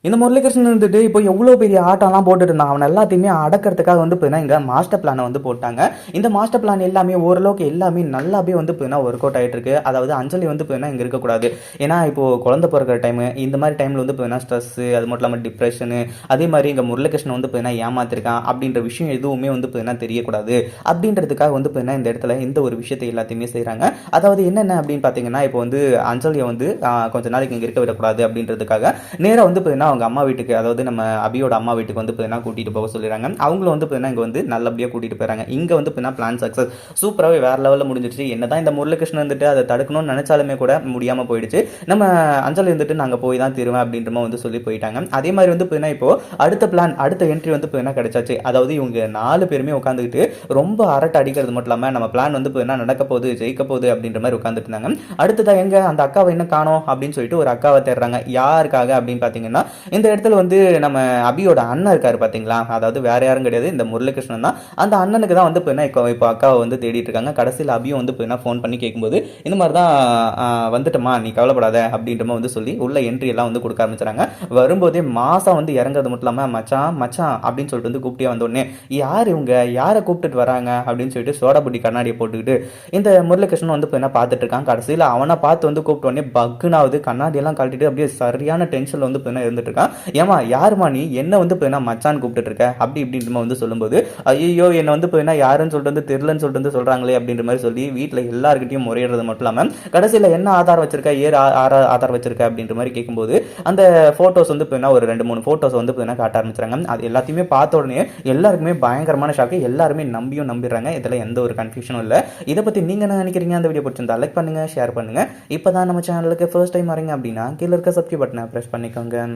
இந்த முரளிகிருஷ்ணன் வந்துட்டு இப்போ எவ்வளோ பெரிய ஆட்டம்லாம் போட்டுட்டு இருந்தான். அவன் எல்லாத்தையுமே அடக்கிறதுக்காக வந்து பார்த்தீங்கன்னா இங்கே மாஸ்டர் பிளானை வந்து போட்டாங்க. இந்த மாஸ்டர் பிளான் எல்லாமே ஓரளவுக்கு எல்லாமே நல்லாவே வந்து பார்த்தீங்கன்னா ஒர்க் அவுட் ஆகிட்டு இருக்கு. அதாவது அஞ்சலி வந்து பார்த்தீங்கன்னா இங்கே இருக்கக்கூடாது. ஏன்னா இப்போ குழந்தை பிறக்கிற டைமு இந்த மாதிரி டைமில் வந்து பார்த்தீங்கன்னா ஸ்ட்ரெஸ்ஸு, அது மட்டும் இல்லாமல் டிப்ரெஷனு, அதே மாதிரி இங்கே முரளிகிருஷ்ணன் வந்து பார்த்தீங்கன்னா ஏமாத்திருக்கான் அப்படின்ற விஷயம் எதுவுமே வந்து பார்த்தீங்கன்னா தெரியக்கூடாது அப்படின்றதுக்காக வந்து பார்த்தீங்கன்னா இந்த இடத்துல இந்த ஒரு விஷயத்தை எல்லாத்தையுமே செய்கிறாங்க. அதாவது என்னென்ன அப்படின்னு பார்த்தீங்கன்னா இப்போ வந்து அஞ்சலியை வந்து கொஞ்ச நாளைக்கு இங்கே இருக்க விடக்கூடாது அப்படின்றதுக்காக நேராக வந்து பார்த்தீங்கன்னா அவங்க அம்மா வீட்டுக்கு, அதாவது நம்ம அபியோட அம்மா வீட்டுக்கு வந்து பார்த்தீங்கன்னா கூட்டிகிட்டு போக சொல்லிடுறாங்க. அவங்களும் வந்து பார்த்தீங்கன்னா இங்கே வந்து நல்லபடியாக கூட்டிகிட்டு போயிறாங்க. இங்கே வந்து பார்த்தீங்கன்னா பிளான் சக்ஸஸ் சூப்பராகவே வேறு லெவலில் முடிஞ்சிருச்சு. என்னதான் இந்த முரளிகிருஷ்ணன் வந்துட்டு அதை தடுக்கணும்னு நினைச்சாலுமே கூட முடியாமல் போயிடுச்சு. நம்ம அஞ்சலி வந்துட்டு நாங்கள் போய் தான் தருவேன் அப்படின்ற மாதிரி வந்து சொல்லி போயிட்டாங்க. அதே மாதிரி வந்து பார்த்தீங்கன்னா இப்போ அடுத்த பிளான், அடுத்த என்ட்ரி வந்து பார்த்தீங்கன்னா கிடைச்சாச்சு. அதாவது இவங்க 4 பேருமே உட்காந்துக்கிட்டு ரொம்ப அரட்டை அடிக்கிறது மட்டும் இல்லாமல் நம்ம பிளான் வந்து பார்த்தீங்கன்னா நடக்க போகுது, ஜெயிக்க போகுது அப்படின்ற மாதிரி உட்காந்துட்டு இருந்தாங்க. அடுத்ததான் எங்க அந்த அக்காவை என்ன காணோம் அப்படின்னு சொல்லிட்டு ஒரு அக்காவை தேடுறாங்க. யாருக்காக அப்படின்னு பார்த்தீங்கன்னா இந்த இடத்துல வந்து நம்ம அபியோட அண்ணன் இருக்காரு பார்த்தீங்களா, அதாவது வேற யாரும் கிடையாது, இந்த முரளிகிருஷ்ணன் தான். அந்த அண்ணனுக்கு தான் வந்து இப்போ அக்காவை வந்து தேடிட்டு இருக்காங்க. கடைசியில் அபியும் வந்து ஃபோன் பண்ணி கேட்கும்போது இந்த மாதிரி தான் வந்துட்டமா, நீ கவலைப்படாத அப்படின்ற மாதிரி வந்து சொல்லி உள்ள என்ட்ரி எல்லாம் வந்து கொடுக்க ஆரம்பிச்சுறாங்க. வரும்போதே மாசம் வந்து இறங்குறது மட்டும் இல்லாமல் மச்சான் மச்சான் அப்படின்னு சொல்லிட்டு வந்து கூப்பிட்டே வந்தோடனே யார் இவங்க, யாரை கூப்பிட்டுட்டு வராங்க அப்படின்னு சொல்லிட்டு சோடா புட்டி கண்ணாடியை போட்டுக்கிட்டு இந்த முரளிகிருஷ்ணன் வந்து பார்த்துட்டு இருக்கான். கடைசியில் அவனை பார்த்து வந்து கூப்பிட்ட உடனே பக்குனாவது கண்ணாடியெல்லாம் கழட்டிட்டு அப்படியே சரியான டென்ஷனில் வந்து இருந்துட்டு இருக்கான். ஏமா யாருமா நீ, என்ன வந்து மச்சான் கூப்பிட்டு இருக்க அப்படி இப்படின்ற வந்து சொல்லும்போது ஐயோ என்ன வந்து யாருன்னு சொல்லிட்டு வந்து தெரியலன்னு சொல்லிட்டு வந்து சொல்றாங்களே அப்படின்ற மாதிரி சொல்லி வீட்டில் எல்லாருக்கிட்டையும் முறையிடுறது மட்டும் இல்லாமல் கடைசியில் என்ன ஆதார் வச்சிருக்க, ஆதார் வச்சிருக்க அப்படின்ற மாதிரி கேட்கும்போது அந்த போட்டோஸ் வந்து ஒரு 2-3 போட்டோஸ் வந்து காட்ட ஆரம்பிச்சாங்க. அது எல்லாத்தையுமே பார்த்த உடனே எல்லாருக்குமே பயங்கரமான ஷாக்கு. எல்லாருமே நம்பிடுறாங்க. இதில் எந்த ஒரு கன்ஃபியூஷனும் இல்லை. இதை பற்றி நீங்க என்ன நினைக்கிறீங்க? அந்த வீடியோ பிடிச்சிருந்தா லைக் பண்ணுங்க, ஷேர் பண்ணுங்க. இப்போதான் நம்ம சேனலுக்கு ஃபர்ஸ்ட் டைம் வரீங்க அப்படின்னா கீழே இருக்க சப்ஸ்கிரைப் பட்டனை பிரஸ் பண்ணிக்கோங்க.